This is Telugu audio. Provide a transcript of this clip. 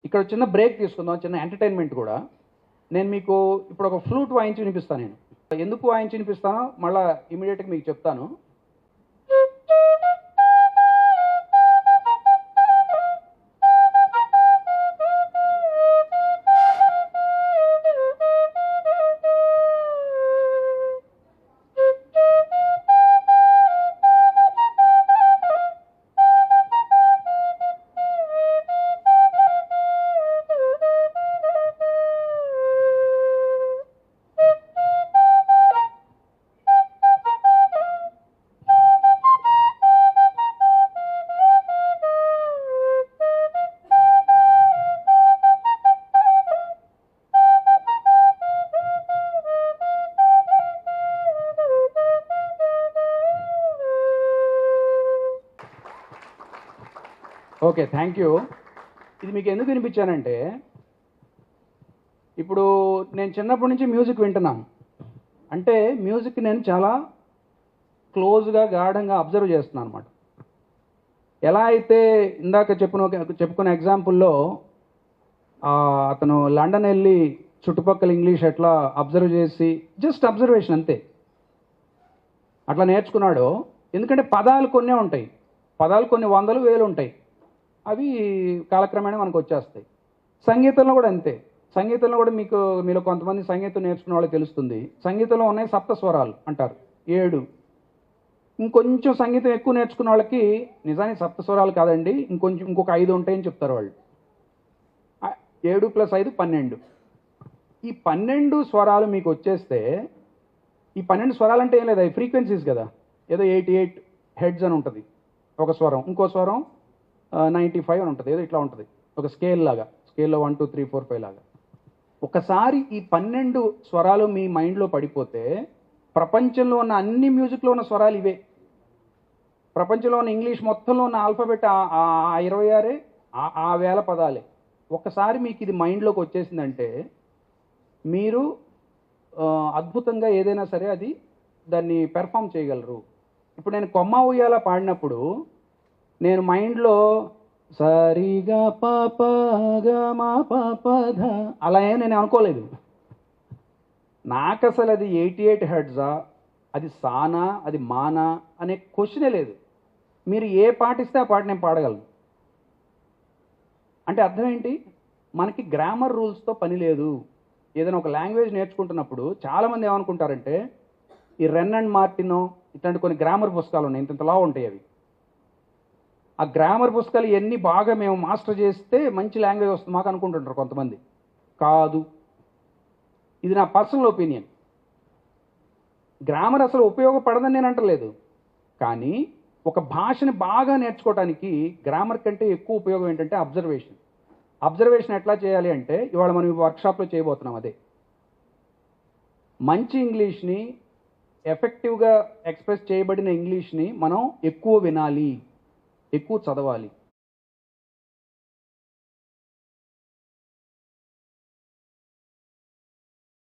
ఇక్కడ చిన్న బ్రేక్ తీసుకుందాం, చిన్న ఎంటర్టైన్మెంట్ కూడా. నేను మీకు ఇప్పుడు ఒక ఫ్లూట్ వాయించి వినిపిస్తాను. నేను ఎందుకు వాయించి వినిపిస్తానో మళ్ళీ ఇమీడియట్గా మీకు చెప్తాను. Okay, thank you. ఇది మీకు ఎందుకు వినిపించానంటే, ఇప్పుడు నేను చిన్నప్పటి నుంచి మ్యూజిక్ వింటున్నాను. అంటే మ్యూజిక్ నేను చాలా క్లోజ్గా గాఢంగా అబ్జర్వ్ చేస్తున్నాను అనమాట. ఎలా అయితే ఇందాక చెప్పుకున్న ఎగ్జాంపుల్లో అతను లండన్ వెళ్ళి చుట్టుపక్కల ఇంగ్లీష్ ఎట్లా అబ్జర్వ్ చేసి, జస్ట్ అబ్జర్వేషన్ అంతే, అట్లా నేర్చుకున్నాడో. ఎందుకంటే పదాలు కొన్నే ఉంటాయి, పదాలు కొన్ని వందలు వేలు ఉంటాయి, అవి కాలక్రమేణా మనకు వచ్చేస్తాయి. సంగీతంలో కూడా అంతే. సంగీతంలో కూడా మీలో కొంతమంది సంగీతం నేర్చుకున్న వాళ్ళకి తెలుస్తుంది. సంగీతంలో ఉన్నాయి సప్త స్వరాలు అంటారు, 7. ఇంకొంచెం సంగీతం ఎక్కువ నేర్చుకున్న వాళ్ళకి నిజానికి సప్త స్వరాలు కాదండి, ఇంకొక 5 ఉంటాయని చెప్తారు వాళ్ళు. 7 + 5 12. ఈ 12 స్వరాలు మీకు వచ్చేస్తే, ఈ 12 స్వరాలు అంటే ఏం లేదు, అవి ఫ్రీక్వెన్సీస్ కదా. ఏదో 88 హెడ్స్ అని ఉంటుంది ఒక స్వరం, ఇంకో స్వరం 95 అని ఉంటుంది, ఏదో ఇట్లా ఉంటుంది, ఒక స్కేల్ లాగా. స్కేల్లో 1 2 3 4 5 లాగా. ఒకసారి ఈ 12 స్వరాలు మీ మైండ్లో పడిపోతే, ప్రపంచంలో ఉన్న అన్ని మ్యూజిక్లో ఉన్న స్వరాలు ఇవే. ప్రపంచంలో ఉన్న ఇంగ్లీష్ మొత్తంలో ఉన్న ఆల్ఫాబెట్ 26 ఆ వేల పదాలే. ఒకసారి మీకు ఇది మైండ్లోకి వచ్చేసిందంటే, మీరు అద్భుతంగా ఏదైనా సరే దాన్ని పెర్ఫామ్ చేయగలరు. ఇప్పుడు నేను కొమ్మ ఉయ్యాల పాడినప్పుడు నేను మైండ్లో సరిగా పాపగా మా పాపధ అలా నేను అనుకోలేదు. నాకు అసలు అది 88 హెడ్జా, అది సానా, అది మానా అనే క్వశ్చనే లేదు. మీరు ఏ పాట ఇస్తే ఆ పాట నేను పాడగలను. అంటే అర్థం ఏంటి? మనకి గ్రామర్ రూల్స్తో పని లేదు. ఏదైనా ఒక లాంగ్వేజ్ నేర్చుకుంటున్నప్పుడు చాలామంది ఏమనుకుంటారంటే, ఈ రెన్ అండ్ మార్టినో ఇట్లాంటి కొన్ని గ్రామర్ పుస్తకాలు ఉన్నాయి, ఇంతలా ఉంటాయి అవి. ఆ గ్రామర్ పుస్తకాలు ఇవన్నీ బాగా మేము మాస్టర్ చేస్తే మంచి లాంగ్వేజ్ వస్తుంది మాకు అనుకుంటుంటారు కొంతమంది. కాదు, ఇది నా పర్సనల్ ఒపీనియన్. గ్రామర్ అసలు ఉపయోగపడదని నేను అంటలేదు, కానీ ఒక భాషని బాగా నేర్చుకోవడానికి గ్రామర్ కంటే ఎక్కువ ఉపయోగం ఏంటంటే అబ్జర్వేషన్. అబ్జర్వేషన్ ఎట్లా చేయాలి అంటే, ఇవాళ మనం వర్క్షాప్లో చేయబోతున్నాం అదే. మంచి ఇంగ్లీష్ని, ఎఫెక్టివ్గా ఎక్స్ప్రెస్ చేయబడిన ఇంగ్లీష్ని మనం ఎక్కువ వినాలి, ఎక్కువ చదవాలి.